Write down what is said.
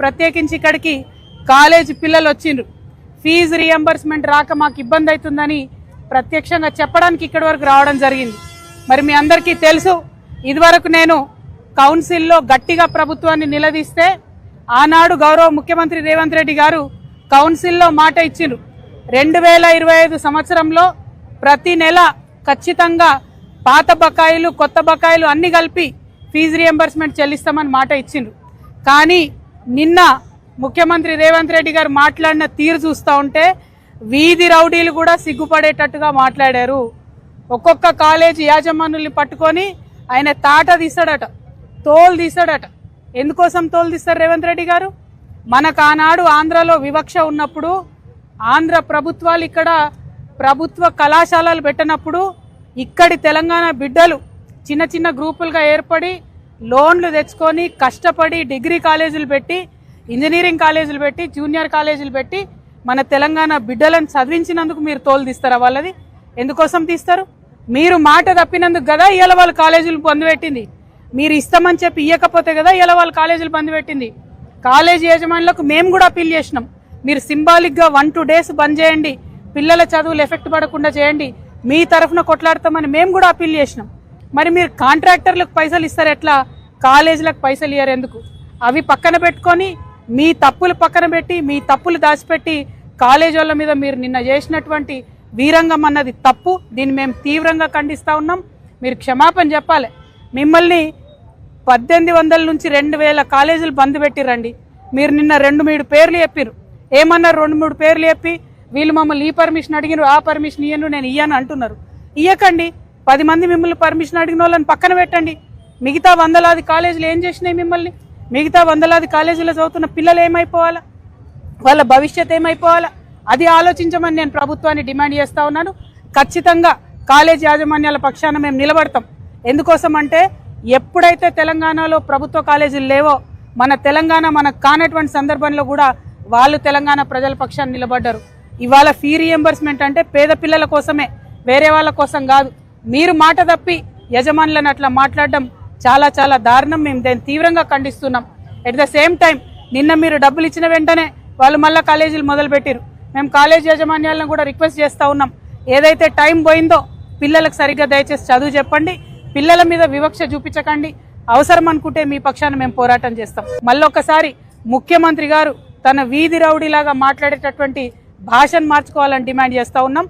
ప్రత్యేకించి ఇక్కడికి కాలేజీ పిల్లలు వచ్చిండ్రు. ఫీజు రీఎంబర్స్మెంట్ రాక మాకు ఇబ్బంది అవుతుందని ప్రత్యక్షంగా చెప్పడానికి ఇక్కడి వరకు రావడం జరిగింది. మరి మీ అందరికీ తెలుసు, ఇదివరకు నేను కౌన్సిల్లో గట్టిగా ప్రభుత్వాన్ని నిలదీస్తే ఆనాడు గౌరవ ముఖ్యమంత్రి రేవంత్ రెడ్డి గారు కౌన్సిల్లో మాట ఇచ్చిండ్రు. 2025 సంవత్సరంలో ప్రతి నెల ఖచ్చితంగా పాత బకాయిలు కొత్త బకాయిలు అన్ని కలిపి ఫీజు రీఎంబర్స్మెంట్ చెల్లిస్తామని మాట ఇచ్చిండ్రు. కానీ నిన్న ముఖ్యమంత్రి రేవంత్ రెడ్డి గారు మాట్లాడిన తీరు చూస్తూ ఉంటే వీధి రౌడీలు కూడా సిగ్గుపడేటట్టుగా మాట్లాడారు. ఒక్కొక్క కాలేజీ యాజమానుల్ని పట్టుకొని ఆయన తాట తీస్తాడట, తోలు తీస్తాడట. ఎందుకోసం తోలు తీస్తారు రేవంత్ రెడ్డి గారు? మనకు ఆనాడు ఆంధ్రలో వివక్ష ఉన్నప్పుడు, ఆంధ్ర ప్రభుత్వాలు ఇక్కడ ప్రభుత్వ కళాశాలలు పెట్టినప్పుడు ఇక్కడి తెలంగాణ బిడ్డలు చిన్న చిన్న గ్రూపులుగా ఏర్పడి లోన్లు తెచ్చుకొని కష్టపడి డిగ్రీ కాలేజీలు పెట్టి, ఇంజనీరింగ్ కాలేజీలు పెట్టి, జూనియర్ కాలేజీలు పెట్టి మన తెలంగాణ బిడ్డలను చదివించినందుకు మీరు తోలు తీస్తారా వాళ్ళది? ఎందుకోసం తీస్తారు? మీరు మాట తప్పినందుకు కదా ఇవాళ వాళ్ళు కాలేజీలు బంద్ పెట్టింది. మీరు ఇస్తామని చెప్పి ఇవ్వకపోతే కదా ఇవాళ వాళ్ళు కాలేజీలు బంద్ పెట్టింది. కాలేజీ యజమానులకు మేము కూడా అప్పీల్ చేసినాం, మీరు సింబాలిక్గా 1-2 డేస్ బంద్ చేయండి, పిల్లల చదువులు ఎఫెక్ట్ పడకుండా చేయండి, మీ తరఫున కొట్లాడతామని మేము కూడా అప్పీల్ చేసినాం. మరి మీరు కాంట్రాక్టర్లకు పైసలు ఇస్తారు ఎట్లా, కాలేజీలకు పైసలు ఇయ్యారు ఎందుకు? అవి పక్కన పెట్టుకొని మీ తప్పులు పక్కన పెట్టి మీ తప్పులు దాచిపెట్టి కాలేజీ వాళ్ళ మీద మీరు నిన్న చేసినటువంటి వీరంగం అన్నది తప్పు. దీన్ని మేము తీవ్రంగా ఖండిస్తూ ఉన్నాం. మీరు క్షమాపణ చెప్పాలి. మిమ్మల్ని 1800 నుంచి 2000 కాలేజీలు బంద్ పెట్టిరండి. మీరు నిన్న 2-3 పేర్లు చెప్పారు. ఏమన్నారు? 2-3 పేర్లు చెప్పి వీళ్ళు మమ్మల్ని ఈ పర్మిషన్ అడిగినారు, ఆ పర్మిషన్ ఇయ్యను, నేను ఇయ్యను అంటున్నారు. ఇయ్యకండి. 10 మంది మిమ్మల్ని పర్మిషన్ అడిగిన వాళ్ళని పక్కన పెట్టండి. మిగతా 100లాది కాలేజీలు ఏం చేసినాయి మిమ్మల్ని? మిగతా 100లాది కాలేజీలో చదువుతున్న పిల్లలు ఏమైపోవాలా? వాళ్ళ భవిష్యత్ ఏమైపోవాలా? అది ఆలోచించమని నేను ప్రభుత్వాన్ని డిమాండ్ చేస్తా ఉన్నాను. ఖచ్చితంగా కాలేజీ యాజమాన్యాల పక్షాన మేము నిలబడతాం. ఎందుకోసం అంటే ఎప్పుడైతే తెలంగాణలో ప్రభుత్వ కాలేజీలు లేవో, మన తెలంగాణ మనకు కానటువంటి సందర్భంలో కూడా వాళ్ళు తెలంగాణ ప్రజల పక్షాన్ని నిలబడ్డారు. ఇవాళ ఫీ రీఎంబర్స్మెంట్ అంటే పేద పిల్లల కోసమే, వేరే వాళ్ళ కోసం కాదు. మీరు మాట తప్పి యజమానులను అట్లా మాట్లాడడం చాలా చాలా దారుణం. మేము దాన్ని తీవ్రంగా ఖండిస్తున్నాం. ఎట్ ద సేమ్ టైం నిన్న మీరు డబ్బులు ఇచ్చిన వెంటనే వాళ్ళు మళ్ళీ కాలేజీలు మొదలుపెట్టారు. మేము కాలేజీ యాజమాన్యాలను కూడా రిక్వెస్ట్ చేస్తూ ఉన్నాం, ఏదైతే టైం పోయిందో పిల్లలకు సరిగ్గా దయచేసి చదువు చెప్పండి, పిల్లల మీద వివక్ష చూపించకండి. అవసరం అనుకుంటే మీ పక్షాన మేము పోరాటం చేస్తాం. మళ్ళొకసారి ముఖ్యమంత్రి గారు తన వీధి రౌడీలాగా మాట్లాడేటటువంటి భాషను మార్చుకోవాలని డిమాండ్ చేస్తూ ఉన్నాం.